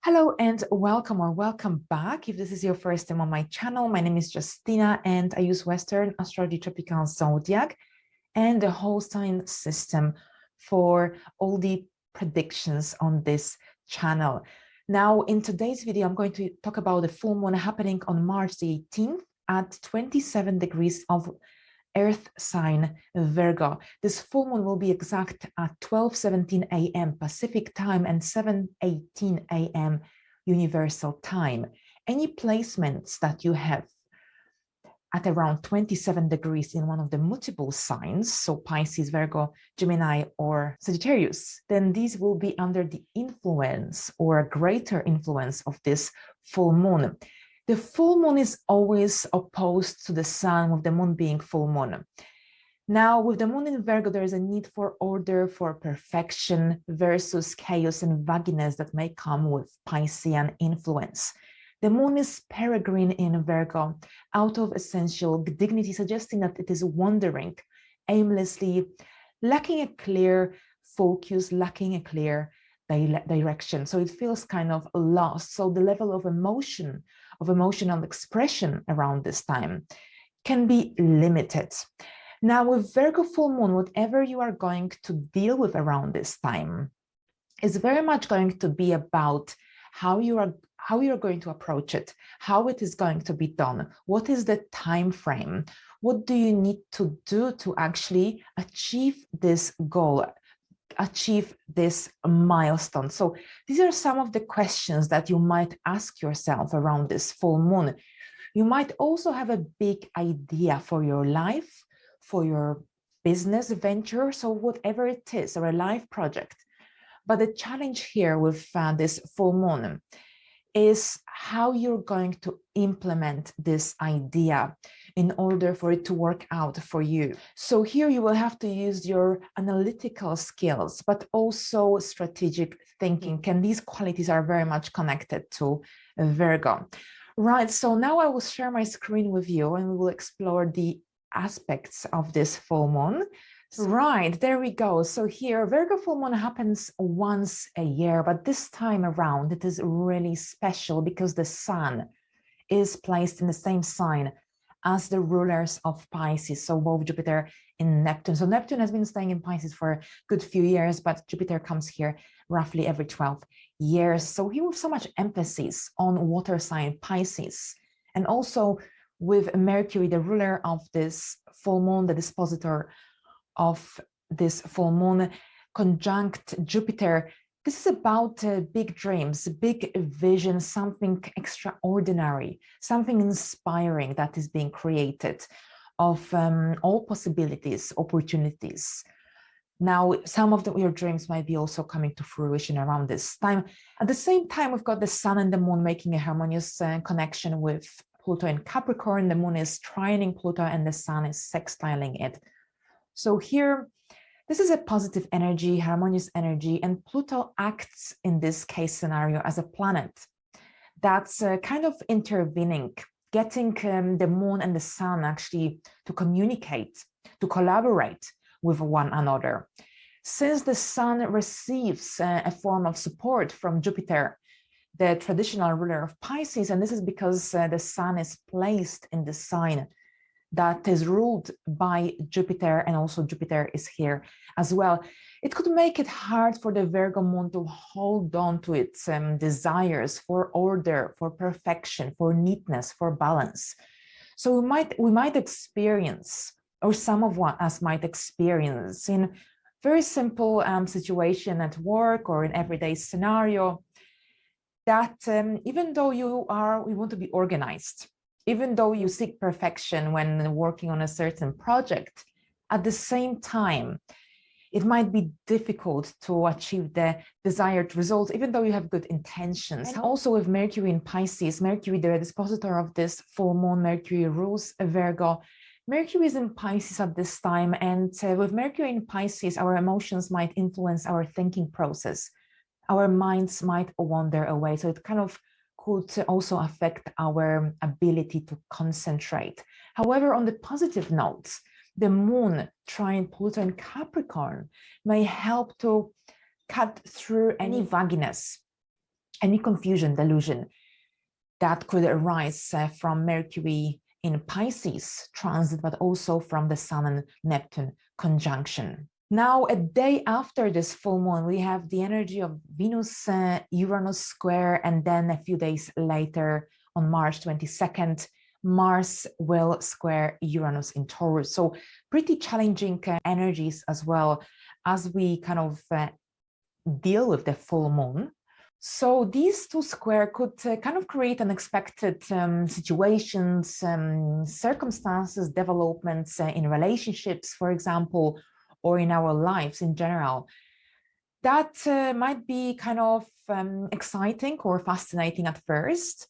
Hello and welcome or welcome back. If this is your first time on my channel, my name is Justina and I use Western Astrology Tropical Zodiac and the whole sign system for all the predictions on this channel. Now, in today's video, I'm going to talk about the full moon happening on March the 18th at 27 degrees of Earth sign Virgo. This full moon will be exact at 12:17 a.m. Pacific time and 7:18 a.m. Universal time. Any placements that you have at around 27 degrees in one of the mutable signs, so Pisces, Virgo, Gemini, or Sagittarius, then these will be under the influence or a greater influence of this full moon. The full moon is always opposed to the sun, with the moon being full moon. Now, with the moon in Virgo, there is a need for order, for perfection versus chaos and vagueness that may come with Piscean influence. The moon is peregrine in Virgo, out of essential dignity, suggesting that it is wandering aimlessly, lacking a clear focus, lacking a clear direction. So it feels kind of lost. So the level of emotion, of emotional expression around this time can be limited. Now with Virgo full moon, whatever you are going to deal with around this time is very much going to be about how you're going to approach it, how it is going to be done, what is the time frame, what do you need to do to actually achieve this goal, achieve this milestone. So these are some of the questions that you might ask yourself around this full moon. You might also have a big idea for your life, for your business venture, so whatever it is, or a life project. But the challenge here with this full moon is how you're going to implement this idea in order for it to work out for you. So here you will have to use your analytical skills, but also strategic thinking. And these qualities are very much connected to Virgo. Right, so now I will share my screen with you and we will explore the aspects of this full moon. Right, there we go. So here, Virgo full moon happens once a year, but this time around, it is really special because the sun is placed in the same sign as the rulers of Pisces, so both Jupiter and Neptune. So Neptune has been staying in Pisces for a good few years, but Jupiter comes here roughly every 12 years. So here with so much emphasis on water sign Pisces, and also with Mercury, the ruler of this full moon, the dispositor of this full moon, conjunct Jupiter. This is about big dreams, big vision, something extraordinary, something inspiring that is being created of all possibilities, opportunities. Now, some of your dreams might be also coming to fruition around this time. At the same time, we've got the sun and the moon making a harmonious connection with Pluto in Capricorn. The moon is trining Pluto and the sun is sextiling it. So here, this is a positive energy, harmonious energy, and Pluto acts in this case scenario as a planet that's kind of intervening, getting the moon and the sun actually to communicate, to collaborate with one another. Since the sun receives a form of support from Jupiter, the traditional ruler of Pisces, and this is because the sun is placed in the sign that is ruled by Jupiter, and also Jupiter is here as well. It could make it hard for the Virgo moon to hold on to its desires for order, for perfection, for neatness, for balance. So we might experience, or some of us might experience, in very simple situation at work or in everyday scenario, that even though you want to be organized, even though you seek perfection when working on a certain project, at the same time, it might be difficult to achieve the desired results, even though you have good intentions. And also with Mercury in Pisces, Mercury, the dispositor of this full moon, Mercury rules Virgo. Mercury is in Pisces at this time, and with Mercury in Pisces, our emotions might influence our thinking process. Our minds might wander away, so it kind of could also affect our ability to concentrate. However, on the positive notes, the moon trine Pluto in Capricorn may help to cut through any vagueness, any confusion, delusion that could arise from Mercury in Pisces transit, but also from the Sun and Neptune conjunction. Now, a day after this full moon, we have the energy of Venus, Uranus square, and then a few days later, on March 22nd, Mars will square Uranus in Taurus. So pretty challenging energies as well as we kind of deal with the full moon. So these two square could kind of create unexpected situations, circumstances, developments in relationships, for example, or in our lives in general. That might be kind of exciting or fascinating at first,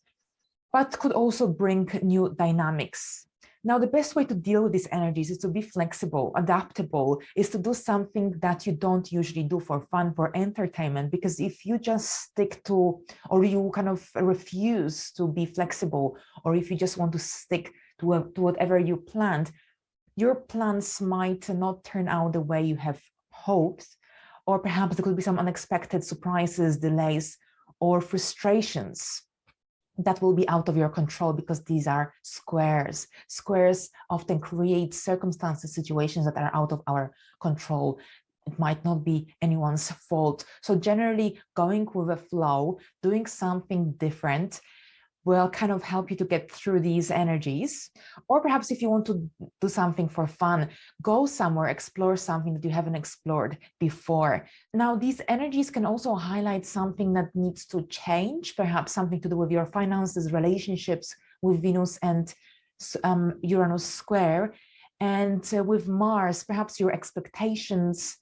but could also bring new dynamics. Now, the best way to deal with these energies is to be flexible, adaptable, is to do something that you don't usually do for fun, for entertainment, because if you just stick to, or you kind of refuse to be flexible, or if you just want to stick to whatever you planned, your plans might not turn out the way you have hoped, or perhaps there could be some unexpected surprises, delays, or frustrations that will be out of your control because these are squares. Squares often create circumstances, situations that are out of our control. It might not be anyone's fault. So generally going with a flow, doing something different will kind of help you to get through these energies. Or perhaps if you want to do something for fun, go somewhere, explore something that you haven't explored before. Now, these energies can also highlight something that needs to change, perhaps something to do with your finances, relationships with Venus and Uranus square. And with Mars, perhaps your expectations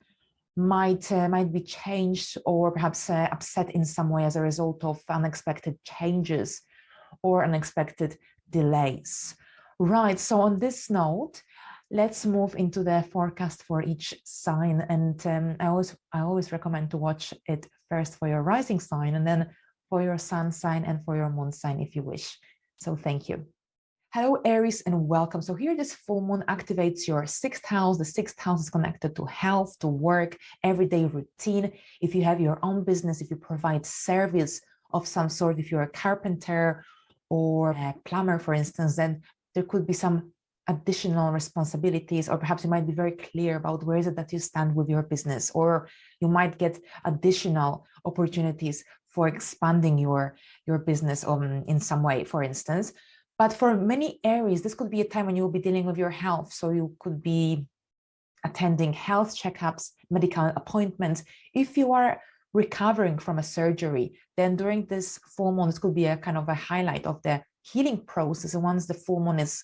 might be changed or perhaps upset in some way as a result of unexpected changes or unexpected delays. Right, so on this note, let's move into the forecast for each sign. And I always recommend to watch it first for your rising sign and then for your sun sign and for your moon sign if you wish. So thank you. Hello, Aries, and welcome. So here this full moon activates your sixth house. The sixth house is connected to health, to work, everyday routine. If you have your own business, if you provide service of some sort, if you're a carpenter or a plumber, for instance, then there could be some additional responsibilities, or perhaps you might be very clear about where is it that you stand with your business, or you might get additional opportunities for expanding your business in some way, for instance. But for many Aries, this could be a time when you will be dealing with your health. So you could be attending health checkups, medical appointments. If you are recovering from a surgery, then during this full moon, this could be a kind of a highlight of the healing process. And once the full moon is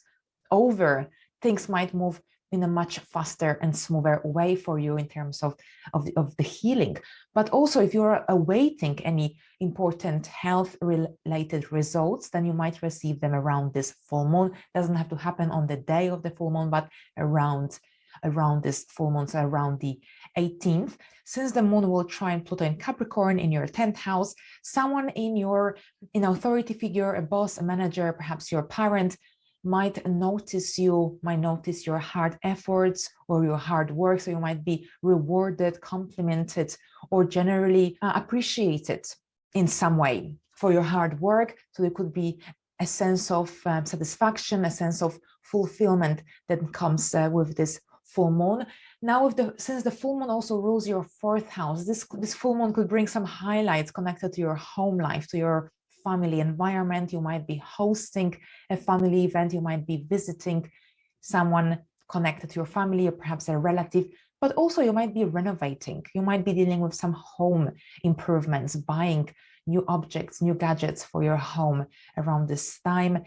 over, things might move in a much faster and smoother way for you in terms of the healing. But also, if you're awaiting any important health-related results, then you might receive them around this full moon. It doesn't have to happen on the day of the full moon, but around this full moon, so around the 18th. Since the moon will trine Pluto in Capricorn in your 10th house, someone in your authority figure, a boss, a manager, perhaps your parent, might notice your hard efforts or your hard work. So you might be rewarded, complimented, or generally appreciated in some way for your hard work. So there could be a sense of satisfaction, a sense of fulfillment that comes with this full moon. Now, since the full moon also rules your 4th house, this full moon could bring some highlights connected to your home life, to your family environment. You might be hosting a family event, you might be visiting someone connected to your family or perhaps a relative, but also you might be renovating, you might be dealing with some home improvements, buying new objects, new gadgets for your home around this time.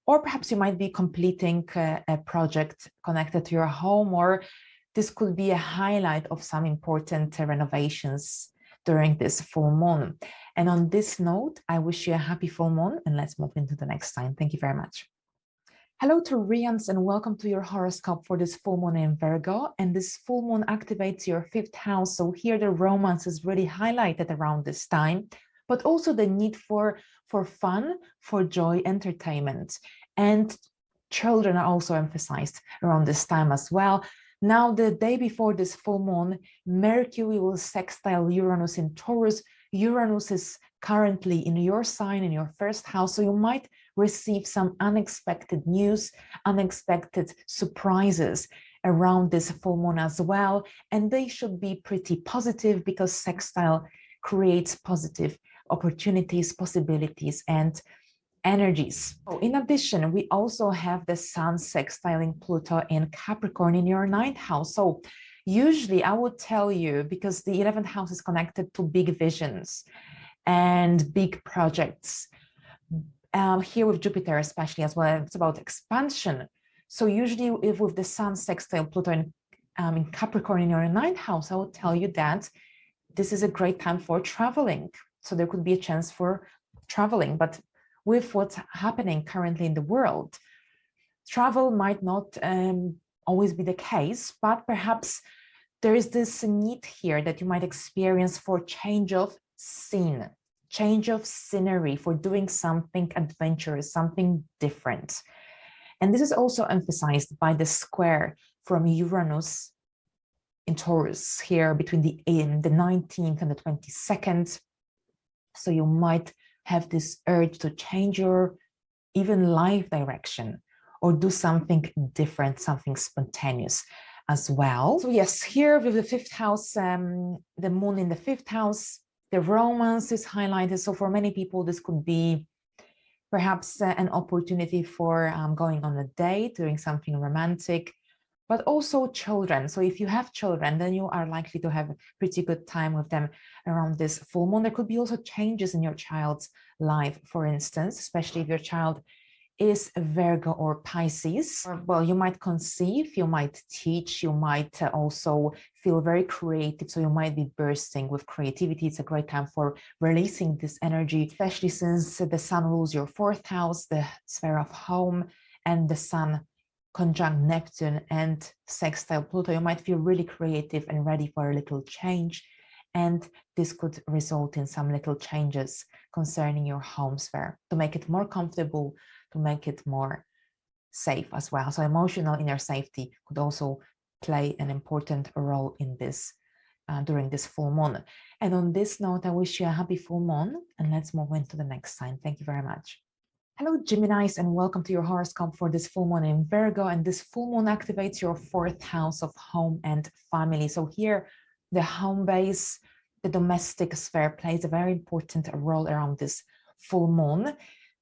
Or perhaps you might be completing a project connected to your home, or this could be a highlight of some important renovations during this full moon. And on this note, I wish you a happy full moon, and let's move into the next sign. Thank you very much. Hello, Taurians, and welcome to your horoscope for this full moon in Virgo. And this full moon activates your 5th house. So here the romance is really highlighted around this time, but also the need for fun, for joy, entertainment. And children are also emphasized around this time as well. Now, the day before this full moon, Mercury will sextile Uranus in Taurus. Uranus is currently in your sign, in your first house. So you might receive some unexpected news, unexpected surprises around this full moon as well. And they should be pretty positive because sextile creates positive opportunities, possibilities, and energies. So in addition, we also have the Sun sextiling Pluto in Capricorn in your 9th house. So usually I would tell you, because the 11th house is connected to big visions and big projects. Here with Jupiter especially as well, it's about expansion. So usually if with the Sun sextile Pluto in Capricorn in your 9th house, I would tell you that this is a great time for traveling. So there could be a chance for traveling, but with what's happening currently in the world, travel might not always be the case, but perhaps there is this need here that you might experience for change of scene, change of scenery, for doing something adventurous, something different. And this is also emphasized by the square from Uranus in Taurus here between the 19th and the 22nd. So you might have this urge to change your even life direction or do something different, something spontaneous as well. So yes, here with the 5th house, the moon in the 5th house, the romance is highlighted. So for many people, this could be perhaps an opportunity for going on a date, doing something romantic, but also children. So if you have children, then you are likely to have a pretty good time with them around this full moon. There could be also changes in your child's life, for instance, especially if your child is a Virgo or Pisces. Well, you might conceive, you might teach, you might also feel very creative. So you might be bursting with creativity. It's a great time for releasing this energy, especially since the Sun rules your 4th house, the sphere of home, and the Sun conjunct Neptune and sextile Pluto. You might feel really creative and ready for a little change. And this could result in some little changes concerning your home sphere to make it more comfortable, to make it more safe as well. So emotional inner safety could also play an important role in this during this full moon. And on this note, I wish you a happy full moon, and let's move into the next sign. Thank you very much. Hello, Geminis, and welcome to your horoscope for this full moon in Virgo. And this full moon activates your 4th house of home and family. So here, the home base, the domestic sphere plays a very important role around this full moon.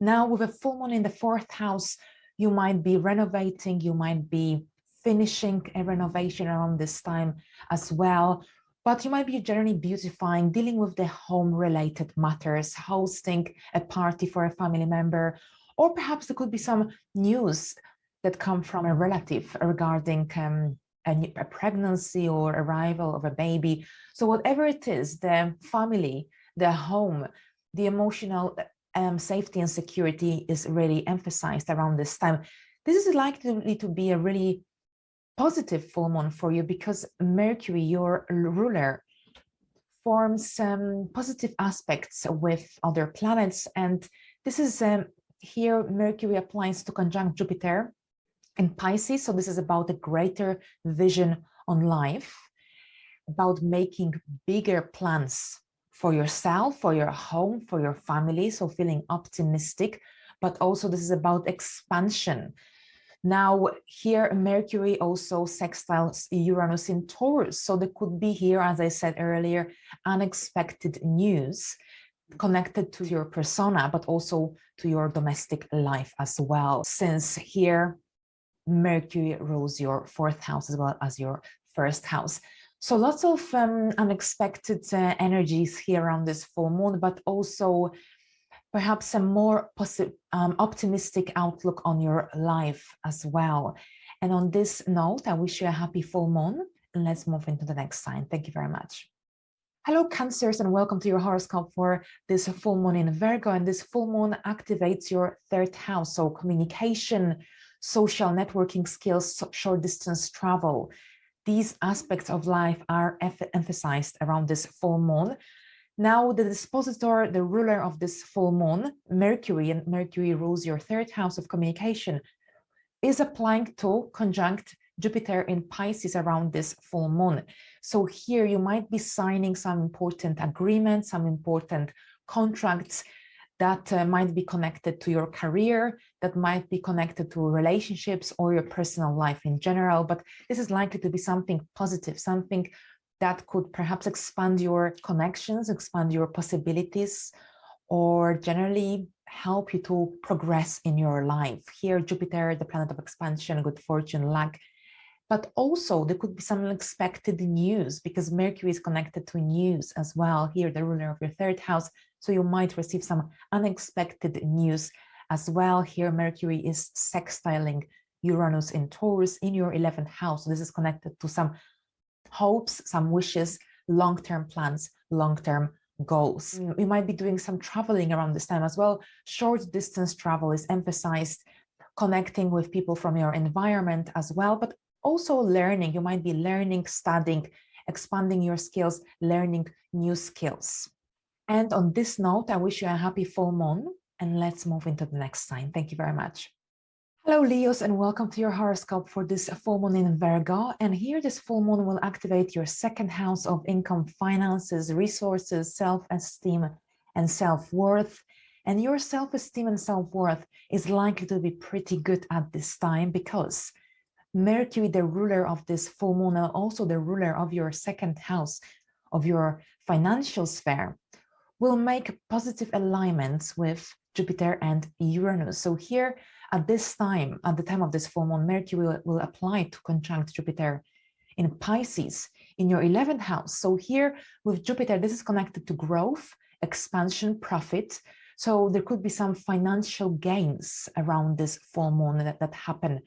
Now, with a full moon in the 4th house, you might be renovating, you might be finishing a renovation around this time as well. But you might be generally beautifying, dealing with the home-related matters, hosting a party for a family member, or perhaps there could be some news that come from a relative regarding a pregnancy or arrival of a baby. So whatever it is, the family, the home, the emotional safety and security is really emphasized around this time. This is likely to be a really positive full moon for you because Mercury, your ruler, forms positive aspects with other planets. And this is here, Mercury applies to conjunct Jupiter in Pisces. So this is about a greater vision on life, about making bigger plans for yourself, for your home, for your family. So feeling optimistic, but also this is about expansion. Now here, Mercury also sextiles Uranus in Taurus. So there could be here, as I said earlier, unexpected news connected to your persona, but also to your domestic life as well. Since here, Mercury rules your 4th house as well as your 1st house. So lots of unexpected energies here around this full moon, but also perhaps a more optimistic outlook on your life as well. And on this note, I wish you a happy full moon, and let's move into the next sign. Thank you very much. Hello, Cancers, and welcome to your horoscope for this full moon in Virgo. And this full moon activates your 3rd house, so communication, social networking skills, short distance travel. These aspects of life are emphasized around this full moon. Now, the dispositor, the ruler of this full moon, Mercury, and Mercury rules your 3rd house of communication, is applying to conjunct Jupiter in Pisces around this full moon. So here you might be signing some important agreements, some important contracts that might be connected to your career, that might be connected to relationships or your personal life in general. But this is likely to be something positive, something that could perhaps expand your connections, expand your possibilities, or generally help you to progress in your life. Here, Jupiter, the planet of expansion, good fortune, luck. But also there could be some unexpected news, because Mercury is connected to news as well. Here, the ruler of your third house. So you might receive some unexpected news as well. Here, Mercury is sextiling Uranus in Taurus in your 11th house. So this is connected to some hopes, some wishes, long-term plans, long-term goals. You might be doing some traveling around this time as well. Short distance travel is emphasized, connecting with people from your environment as well, but also learning. You might be learning, studying, expanding your skills, learning new skills. And on this note, I wish you a happy full moon, and let's move into the next sign. Thank you very much. Hello, Leos, and welcome to your horoscope for this full moon in Virgo. And here, this full moon will activate your second house of income, finances, resources, self-esteem, and self-worth. And your self-esteem and self-worth is likely to be pretty good at this time, because Mercury, the ruler of this full moon, and also the ruler of your second house, of your financial sphere, will make positive alignments with Jupiter and Uranus. So here, at this time, at the time of this full moon, Mercury will apply to conjunct Jupiter in Pisces in your 11th house. So here with Jupiter, this is connected to growth, expansion, profit. So there could be some financial gains around this full moon that happen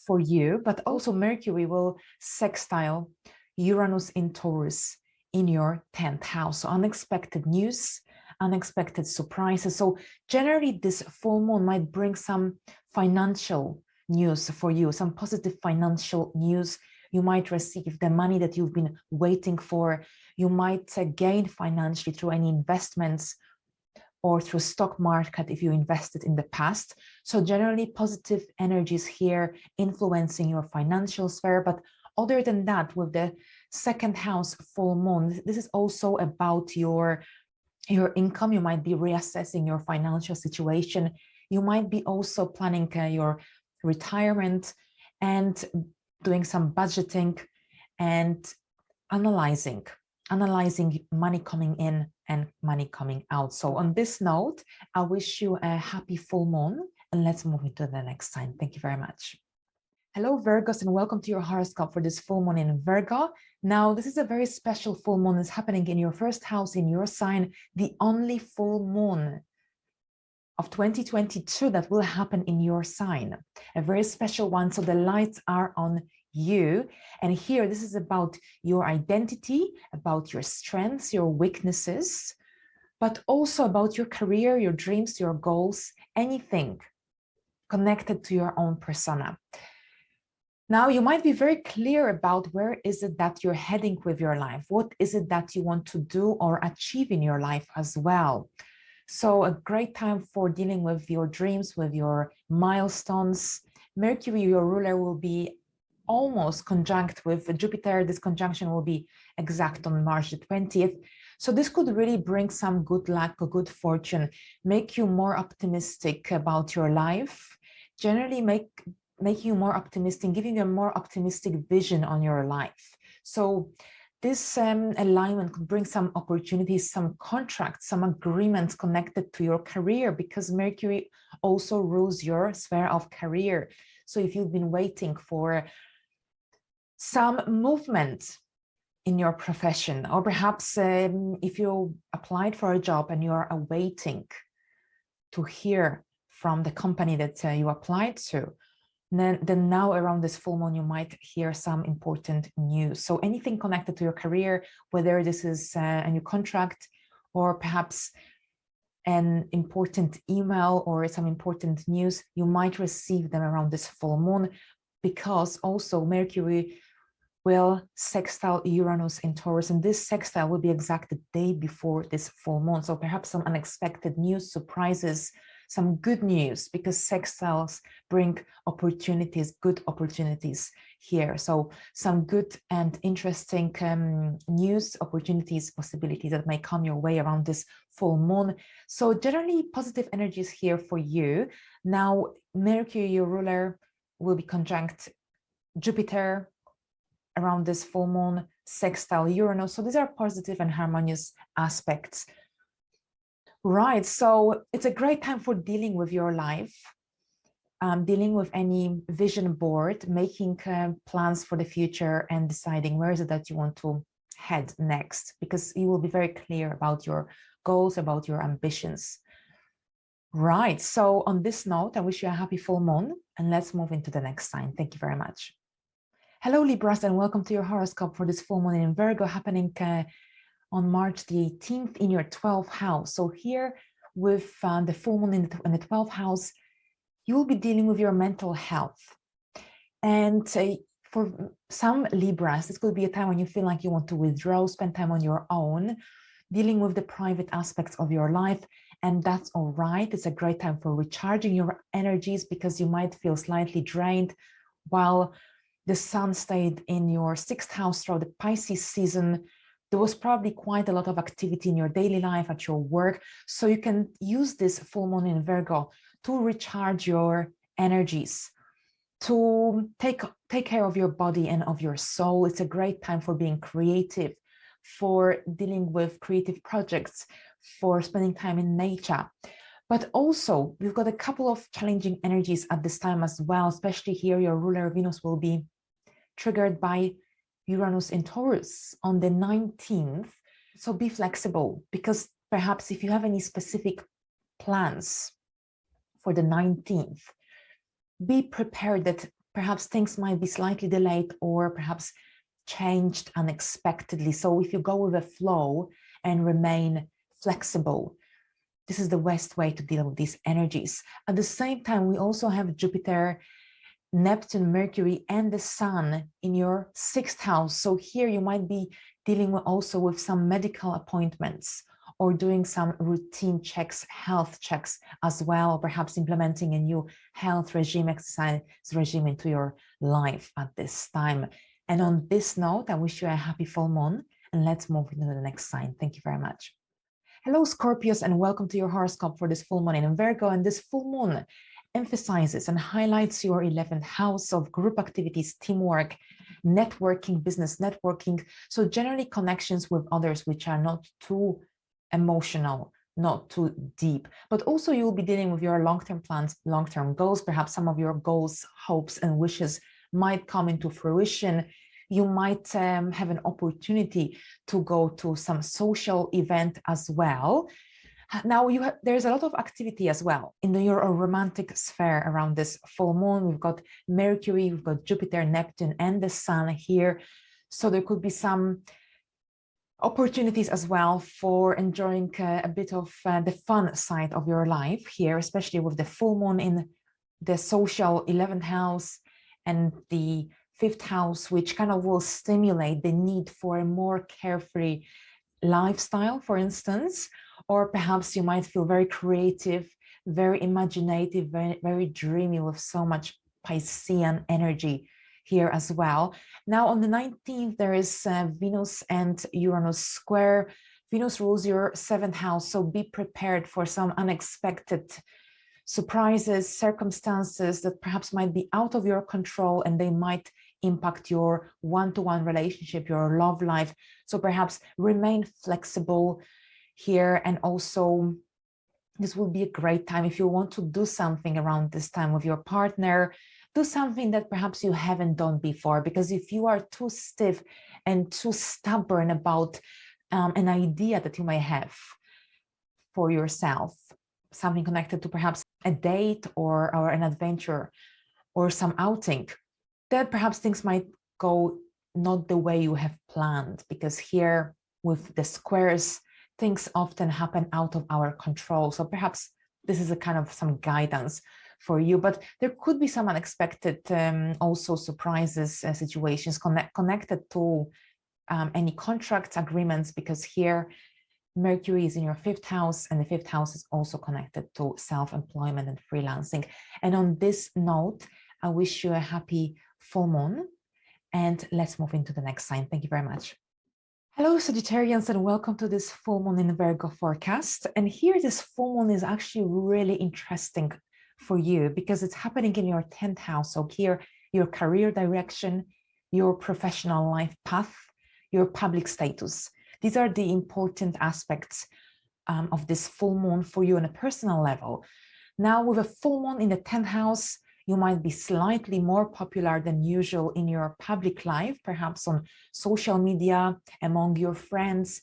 for you, but also Mercury will sextile Uranus in Taurus in your 10th house. So unexpected news, unexpected surprises. So generally this full moon might bring some financial news for you, some positive financial news. You might receive the money that you've been waiting for. You might gain financially through any investments or through stock market if you invested in the past. So generally positive energies here influencing your financial sphere. But other than that, with the second house full moon, this is also about your income. You might be reassessing your financial situation. You might be also planning your retirement and doing some budgeting and analyzing money coming in and money coming out. So on this note, I wish you a happy full moon, and let's move into the next sign. Thank you very much. Hello, Virgos, and welcome to your horoscope for this full moon in Virgo. Now, this is a very special full moon that's happening in your first house in your sign, the only full moon of 2022 that will happen in your sign, a very special one. So the lights are on you. And here, this is about your identity, about your strengths, your weaknesses, but also about your career, your dreams, your goals, anything connected to your own persona. Now, you might be very clear about where is it that you're heading with your life? What is it that you want to do or achieve in your life as well? So a great time for dealing with your dreams, with your milestones. Mercury, your ruler, will be almost conjunct with Jupiter. This conjunction will be exact on March the 20th. So this could really bring some good luck or good fortune, make you more optimistic about your life, generally make you more optimistic, giving you a more optimistic vision on your life. So this alignment could bring some opportunities, some contracts, some agreements connected to your career, because Mercury also rules your sphere of career. So if you've been waiting for some movement in your profession, or perhaps if you applied for a job and you are awaiting to hear from the company that you applied to, then now around this full moon, you might hear some important news. So anything connected to your career, whether this is a new contract or perhaps an important email or some important news, you might receive them around this full moon, because also Mercury will sextile Uranus in Taurus, and this sextile will be exact the day before this full moon. So perhaps some unexpected news, surprises, some good news, because sextiles bring opportunities, good opportunities here. So some good and interesting news, opportunities, possibilities that may come your way around this full moon. So generally positive energies here for you. Now, Mercury, your ruler, will be conjunct Jupiter around this full moon, sextile Uranus. So these are positive and harmonious aspects. Right, so it's a great time for dealing with your life, dealing with any vision board, making plans for the future and deciding where is it that you want to head next, because you will be very clear about your goals, about your ambitions. Right, so on this note, I wish you a happy full moon, and let's move into the next sign. Thank you very much. Hello, Libras, and welcome to your horoscope for this full moon in Virgo happening on March the 18th in your 12th house. So here with the full moon in the 12th house, you will be dealing with your mental health. And for some Libras, this could be a time when you feel like you want to withdraw, spend time on your own, dealing with the private aspects of your life. And that's all right. It's a great time for recharging your energies because you might feel slightly drained while the sun stayed in your 6th house throughout the Pisces season. There was probably quite a lot of activity in your daily life, at your work. So you can use this full moon in Virgo to recharge your energies, to take care of your body and of your soul. It's a great time for being creative, for dealing with creative projects, for spending time in nature. But also, we've got a couple of challenging energies at this time as well, especially here, your ruler Venus will be triggered by Uranus in Taurus on the 19th. So be flexible, because perhaps if you have any specific plans for the 19th, be prepared that perhaps things might be slightly delayed or perhaps changed unexpectedly. So if you go with the flow and remain flexible, this is the best way to deal with these energies. At the same time, we also have Jupiter, Neptune, Mercury, and the Sun in your 6th house. So here you might be dealing also with some medical appointments or doing some routine checks, health checks as well, or perhaps implementing a new health regime, exercise regime into your life at this time. And on this note, I wish you a happy full moon, and let's move into the next sign. Thank you very much. Hello, Scorpios, and welcome to your horoscope for this full moon in Virgo. And this full moon emphasizes and highlights your 11th house of group activities, teamwork, networking, business networking. So generally connections with others which are not too emotional, not too deep, but also you'll be dealing with your long-term plans, long-term goals. Perhaps some of your goals, hopes, and wishes might come into fruition. You might have an opportunity to go to some social event as well. Now, there's a lot of activity as well in your romantic sphere around this full moon. We've got Mercury, we've got Jupiter, Neptune, and the Sun here. So there could be some opportunities as well for enjoying a bit of the fun side of your life here, especially with the full moon in the social 11th house and the 5th house, which kind of will stimulate the need for a more carefree lifestyle, for instance. Or perhaps you might feel very creative, very imaginative, very dreamy, with so much Piscean energy here as well. Now on the 19th, there is Venus and Uranus square. Venus rules your 7th house, so be prepared for some unexpected surprises, circumstances that perhaps might be out of your control, and they might impact your one-to-one relationship, your love life. So perhaps remain flexible here. And also, this will be a great time if you want to do something around this time with your partner. Do something that perhaps you haven't done before, because if you are too stiff and too stubborn about an idea that you may have for yourself, something connected to perhaps a date or an adventure or some outing, that perhaps things might go not the way you have planned, because here with the squares, things often happen out of our control. So perhaps this is a kind of some guidance for you, but there could be some unexpected also surprises, situations connected to any contracts, agreements, because here Mercury is in your 5th house, and the 5th house is also connected to self-employment and freelancing. And on this note, I wish you a happy full moon, and let's move into the next sign. Thank you very much. Hello, Sagittarians, and welcome to this full moon in Virgo forecast. And here, this full moon is actually really interesting for you because it's happening in your 10th house. So here, your career direction, your professional life path, your public status. These are the important aspects of this full moon for you on a personal level. Now, with a full moon in the 10th house, you might be slightly more popular than usual in your public life, perhaps on social media, among your friends,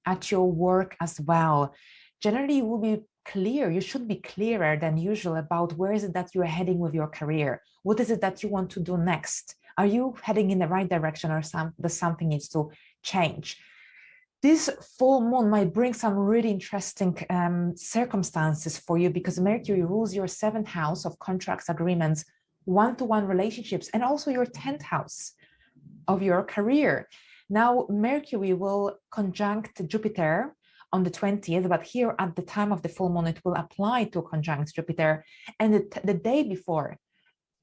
at your work as well. Generally, you will be clear, you should be clearer than usual about where is it that you are heading with your career? What is it that you want to do next? Are you heading in the right direction, or does something needs to change? This full moon might bring some really interesting circumstances for you because Mercury rules your 7th house of contracts, agreements, one-to-one relationships, and also your 10th house of your career. Now, Mercury will conjunct Jupiter on the 20th, but here at the time of the full moon, it will apply to conjunct Jupiter. And the day before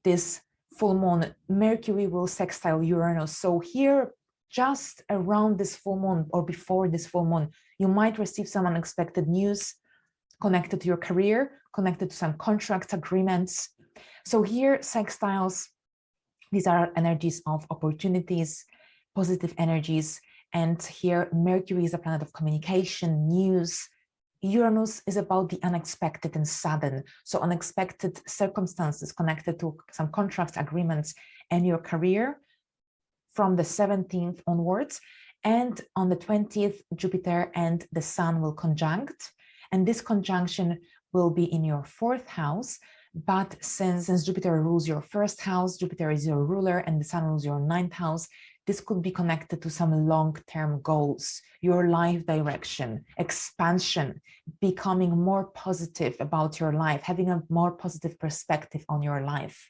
this full moon, Mercury will sextile Uranus. So here, just around this full moon or before this full moon, you might receive some unexpected news connected to your career, connected to some contract agreements. So here, sextiles, these are energies of opportunities, positive energies. And here, Mercury is a planet of communication, news. Uranus is about the unexpected and sudden. So unexpected circumstances connected to some contracts, agreements, and your career from the 17th onwards. And on the 20th, Jupiter and the Sun will conjunct. And this conjunction will be in your 4th house. But since Jupiter rules your 1st house, Jupiter is your ruler, and the Sun rules your 9th house, this could be connected to some long-term goals, your life direction, expansion, becoming more positive about your life, having a more positive perspective on your life.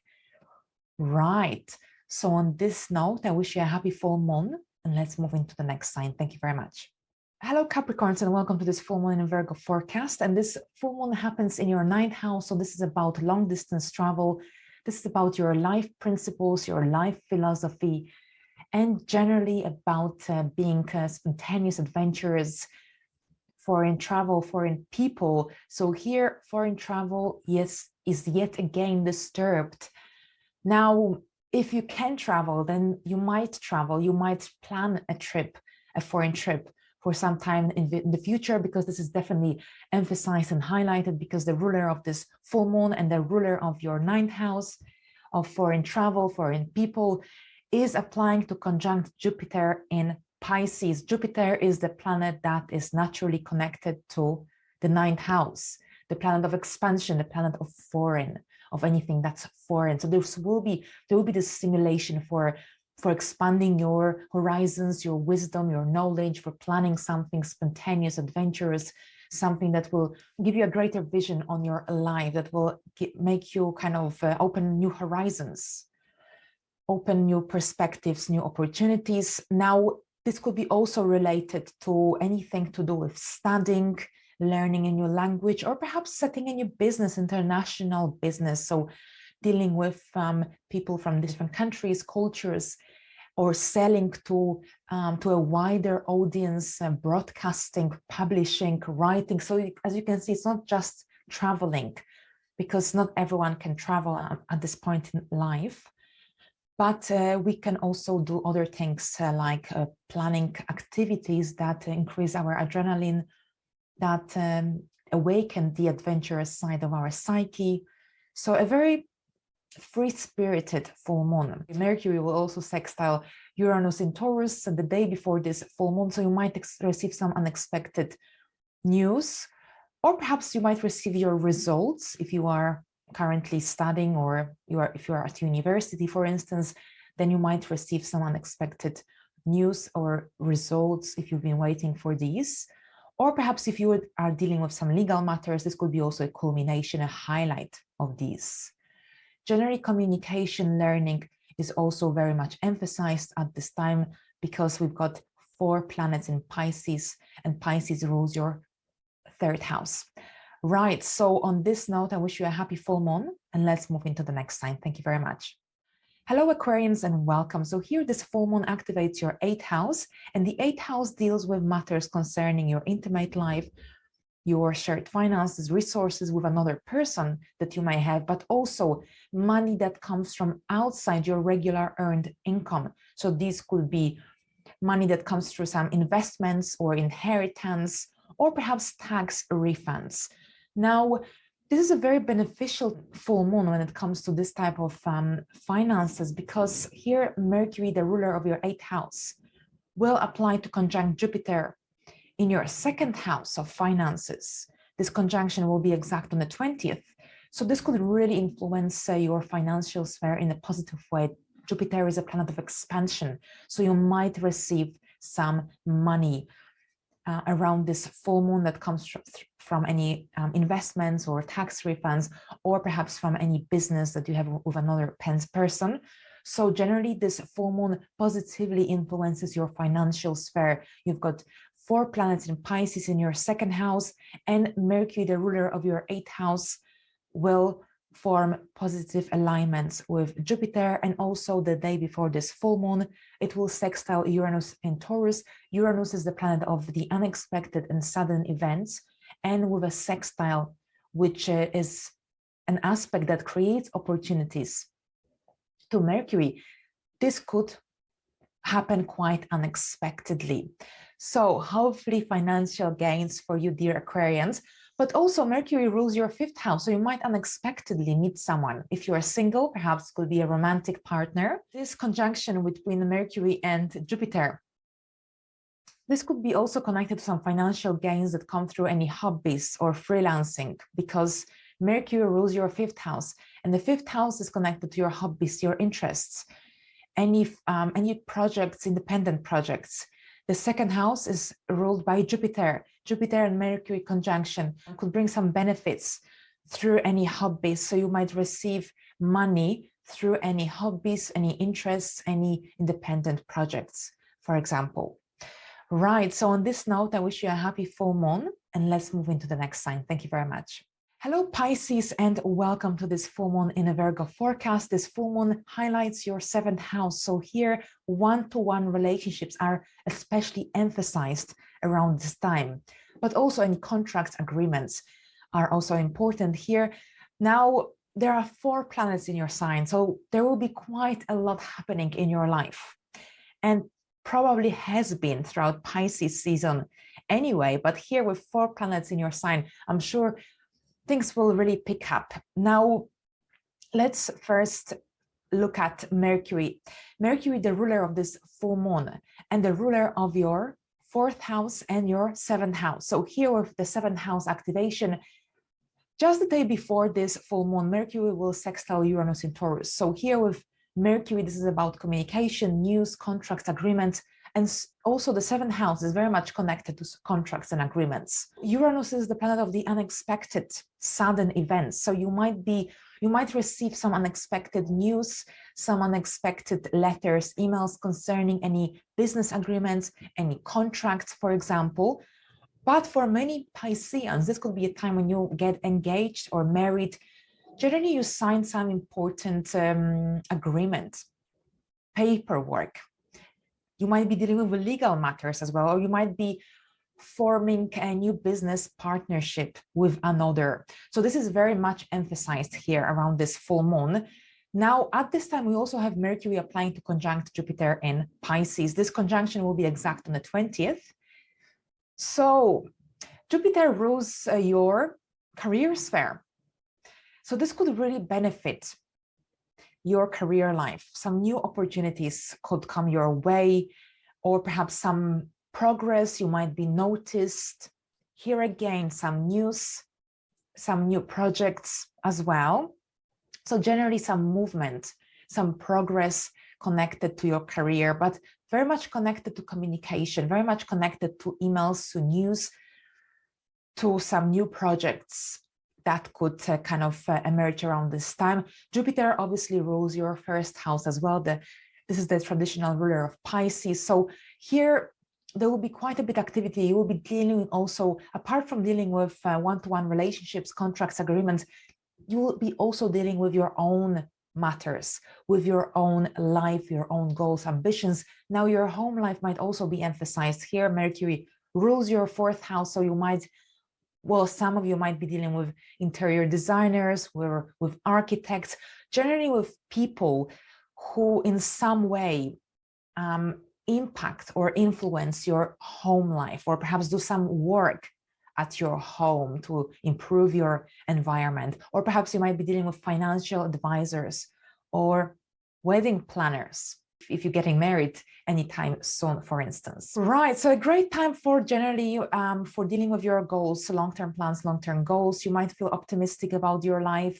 Right. So on this note, I wish you a happy full moon, and let's move into the next sign. Thank you very much. Hello, Capricorns, and welcome to this full moon in Virgo forecast. And this full moon happens in your 9th house. So this is about long distance travel. This is about your life principles, your life philosophy, and generally about being spontaneous, adventurous, foreign travel, foreign people. So here, foreign travel, yes, is yet again disturbed. Now, if you can travel, then you might travel. You might plan a trip, a foreign trip for some time in the future, because this is definitely emphasized and highlighted because the ruler of this full moon and the ruler of your 9th house of foreign travel, foreign people, is applying to conjunct Jupiter in Pisces. Jupiter is the planet that is naturally connected to the 9th house, the planet of expansion, the planet of foreign, of anything that's foreign. So there will be this stimulation for expanding your horizons, your wisdom, your knowledge, for planning something spontaneous, adventurous, something that will give you a greater vision on your life, that will make you kind of open new horizons, open new perspectives, new opportunities. Now, this could be also related to anything to do with studying, learning a new language, or perhaps setting a new business, international business. So dealing with people from different countries, cultures, or selling to a wider audience, broadcasting, publishing, writing. So as you can see, it's not just traveling, because not everyone can travel at this point in life. But we can also do other things like planning activities that increase our adrenaline, that awaken the adventurous side of our psyche. So a very free-spirited full moon. Mercury will also sextile Uranus in Taurus the day before this full moon, so you might receive some unexpected news, or perhaps you might receive your results if you are currently studying, or if you are at university, for instance, then you might receive some unexpected news or results if you've been waiting for these. Or perhaps if you are dealing with some legal matters, this could be also a culmination, a highlight of these. Generally, communication learning is also very much emphasized at this time, because we've got 4 planets in Pisces, and Pisces rules your 3rd house. Right, so on this note, I wish you a happy full moon, and let's move into the next sign. Thank you very much. Hello Aquarians and welcome. So here this full moon activates your 8th house, and the 8th house deals with matters concerning your intimate life, your shared finances, resources with another person that you may have, but also money that comes from outside your regular earned income. So these could be money that comes through some investments or inheritance, or perhaps tax refunds. Now, this is a very beneficial full moon when it comes to this type of finances, because here Mercury, the ruler of your 8th house, will apply to conjunct Jupiter in your 2nd house of finances. This conjunction will be exact on the 20th. So this could really influence your financial sphere in a positive way. Jupiter is a planet of expansion, so you might receive some money around this full moon that comes from any investments or tax refunds, or perhaps from any business that you have with another person. So generally, this full moon positively influences your financial sphere. You've got 4 planets in Pisces in your 2nd house, and Mercury, the ruler of your 8th house, will form positive alignments with Jupiter. And also the day before this full moon, it will sextile Uranus in Taurus. Uranus is the planet of the unexpected and sudden events, and with a sextile, which is an aspect that creates opportunities to Mercury, this could happen quite unexpectedly. So hopefully financial gains for you, dear Aquarians. But also Mercury rules your 5th house, so you might unexpectedly meet someone. If you are single, perhaps it could be a romantic partner. This conjunction between Mercury and Jupiter, this could be also connected to some financial gains that come through any hobbies or freelancing, because Mercury rules your 5th house, and the 5th house is connected to your hobbies, your interests, any projects, independent projects. The 2nd house is ruled by Jupiter. Jupiter and Mercury conjunction could bring some benefits through any hobbies. So you might receive money through any hobbies, any interests, any independent projects, for example. Right, so on this note, I wish you a happy full moon, and let's move into the next sign. Thank you very much. Hello Pisces, and welcome to this full moon in a Virgo forecast. This full moon highlights your 7th house. So here one-to-one relationships are especially emphasized around this time, but also any contracts, agreements are also important here. Now, there are 4 planets in your sign, so there will be quite a lot happening in your life, and probably has been throughout Pisces season anyway, but here with 4 planets in your sign, I'm sure things will really pick up. Now, let's first look at Mercury. Mercury, the ruler of this full moon, and the ruler of your 4th house and your 7th house. So here with the 7th house activation, just the day before this full moon, Mercury will sextile Uranus in Taurus. So here with Mercury, this is about communication, news, contracts, agreements, and also the 7th house is very much connected to contracts and agreements. Uranus is the planet of the unexpected, sudden events. So you might receive some unexpected news, some unexpected letters, emails concerning any business agreements, any contracts, for example. But for many Pisceans, this could be a time when you get engaged or married. Generally, you sign some important agreement, paperwork. You might be dealing with legal matters as well, or you might be forming a new business partnership with another. So this is very much emphasized here around this full moon. Now, at this time, we also have Mercury applying to conjunct Jupiter in Pisces. This conjunction will be exact on the 20th. So Jupiter rules your career sphere. So this could really benefit your career life. Some new opportunities could come your way, or perhaps some progress, you might be noticed. Here again, some news, some new projects as well. So generally some movement, some progress connected to your career, but very much connected to communication, very much connected to emails, to news, to some new projects that could kind of emerge around this time. Jupiter obviously rules your 1st house as well. This is the traditional ruler of Pisces. So here there will be quite a bit of activity. You will be dealing also, apart from dealing with one-to-one relationships, contracts, agreements, you will be also dealing with your own matters with your own life, your own goals, ambitions. Now your home life might also be emphasized here. Mercury rules your 4th house, so you might, well, some of you might be dealing with interior designers, with architects, generally with people who in some way impact or influence your home life, or perhaps do some work at your home to improve your environment. Or perhaps you might be dealing with financial advisors or wedding planners if you're getting married anytime soon, for instance. Right, so a great time for generally for dealing with your goals, long-term plans, long-term goals. You might feel optimistic about your life.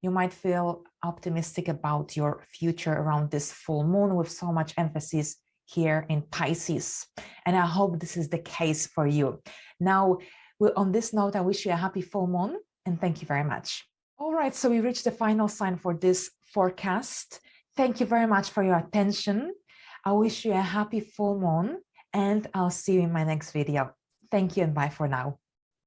You might feel optimistic about your future around this full moon, with so much emphasis here in Pisces. And I hope this is the case for you. Now, on this note, I wish you a happy full moon, and thank you very much. All right, so we reached the final sign for this forecast. Thank you very much for your attention. I wish you a happy full moon, and I'll see you in my next video. Thank you and bye for now.